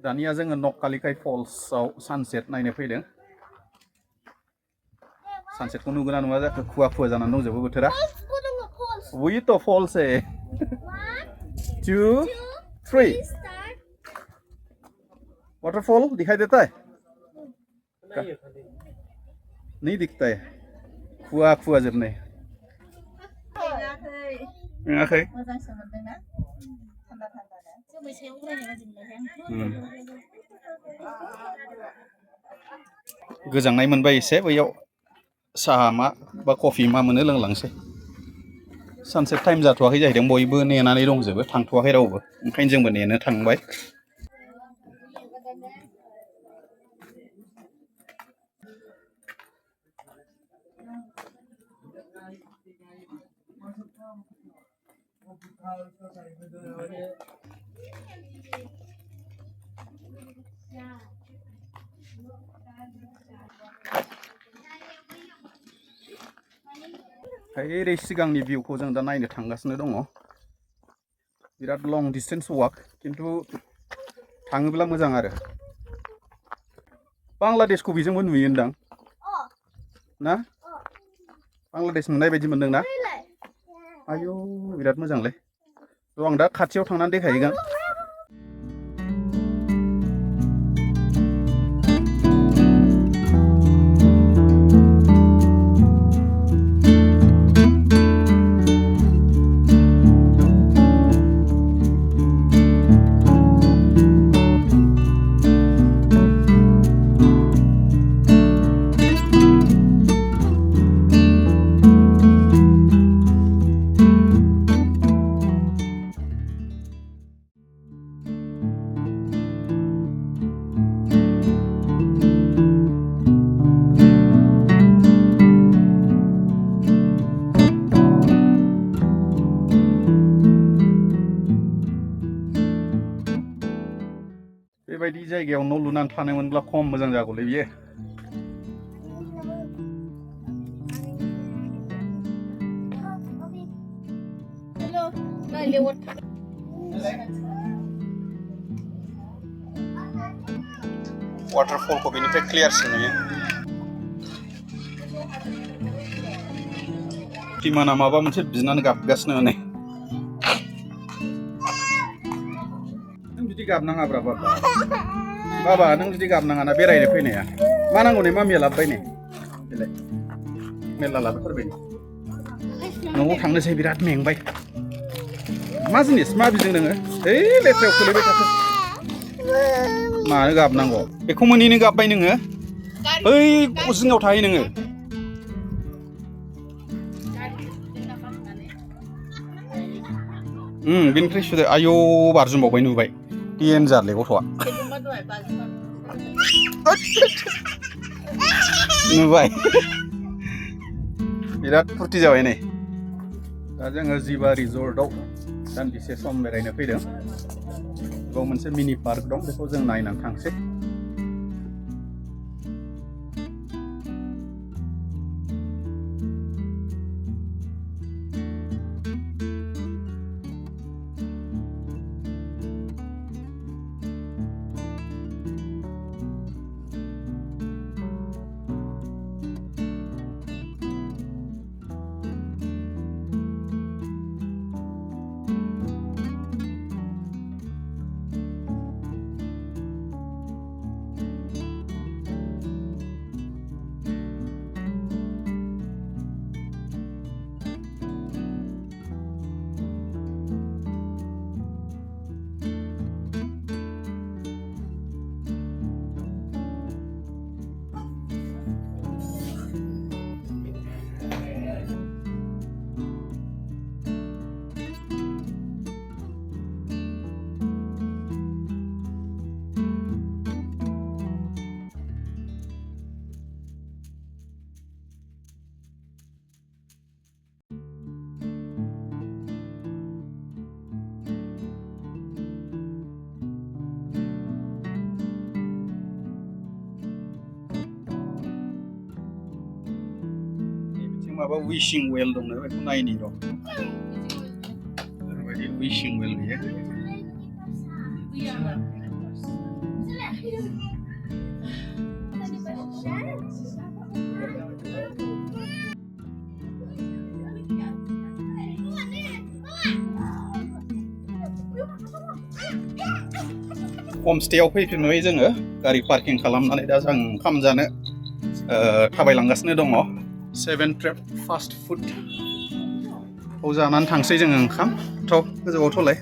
दानिया जोङो नहकालिकाई फल्सआव सानसेट नायनो फैदों सानसेटखौ नुगोना नुवा जाखो खुवा खुवा जानानै दंजोबो बोथोरा वही तो फल्स है 1 2 3 वाटरफॉल दिखाई देता है नहीं दिखता है खुवा खुवा जोबनाय मेङाखै मोजांसो मोनदोंना थान्दा थान्दानो जोमै सायाव उरायनाय बायदि मोनबाय गोजांनाय मोनबाय एसे बैयाव साहा मा बा कफि मा मोनो लोंलांसै सानसेट टाइम जाथ'वाखै जाहैदों बयबो नेनानै दंजोबो थांथ'वाखै रावबो ओंखायनो जोंबो नेनो थांबाय ओरै सिगांनि भिउखौ जों दा नायनो थांगासिनो दङ बिराद लं डिस्टेन्स वाक किन्तु थाङोब्ला मोजां आरो बांलादेशखौ बेजोंबो नुयोनदां ना बांलादेश नुनाय बायदि मोनदोंना आयौ बिराद मोजांलै र' आं दा खाथियाव थांनानै देखायहैगोन बेबायदि जायगायाव न' लुनानै थानो मोनब्ला खम मोजां जागौलै बियो वाटरफॉलखौ बेनिफ्राय क्लियारसिन नुयो टिमाना माबा मोनसे बिनानै गाबगासिनो नै नों बिदि गाबनाङाब्रा बाबा नों बिदि गाबनाङा ना बेरायनो फैनाया मा नांगौ नै मामिया लाबोबाय नै बेलाय मेरला लाबोथारबाय न'आव थांनोसै बिराद मेंबाय मा जिनिस मा बिदों नोङो ओइ लेथ्रायाव खोलैबाय थाखो मानो गाबनांगौ बेखौ मोनैनो गाबबाय नोङो ओइ जिङाव थाहै नोङो बेनिफ्राय सुदो आयौ बारजुमबावबाय नुबाय डेन्जारलै गथ'आ नुबाय बिराद फुरथि जाबाय नै दा जोङो जिवा रिजर्टआव दान्दिसे सम बेरायनो फैदों बेयाव मोनसे मिनि पार्क दं बेखौ जों नायनानै थांसै माबा विशिं वेल दंनो बेखौ नायनि र' ओरैबायदि विशिं वेल गैया हमस्टेयाव फैफिनबाय जोङो गारि पार्किं खालामनानै दा जों ओंखाम जानो थाबायलांगासिनो दङ 7 ट्रेप फास्ट फुड जानानै थांसै जोङो ओंखाम थ' गोजौआव थ'लाय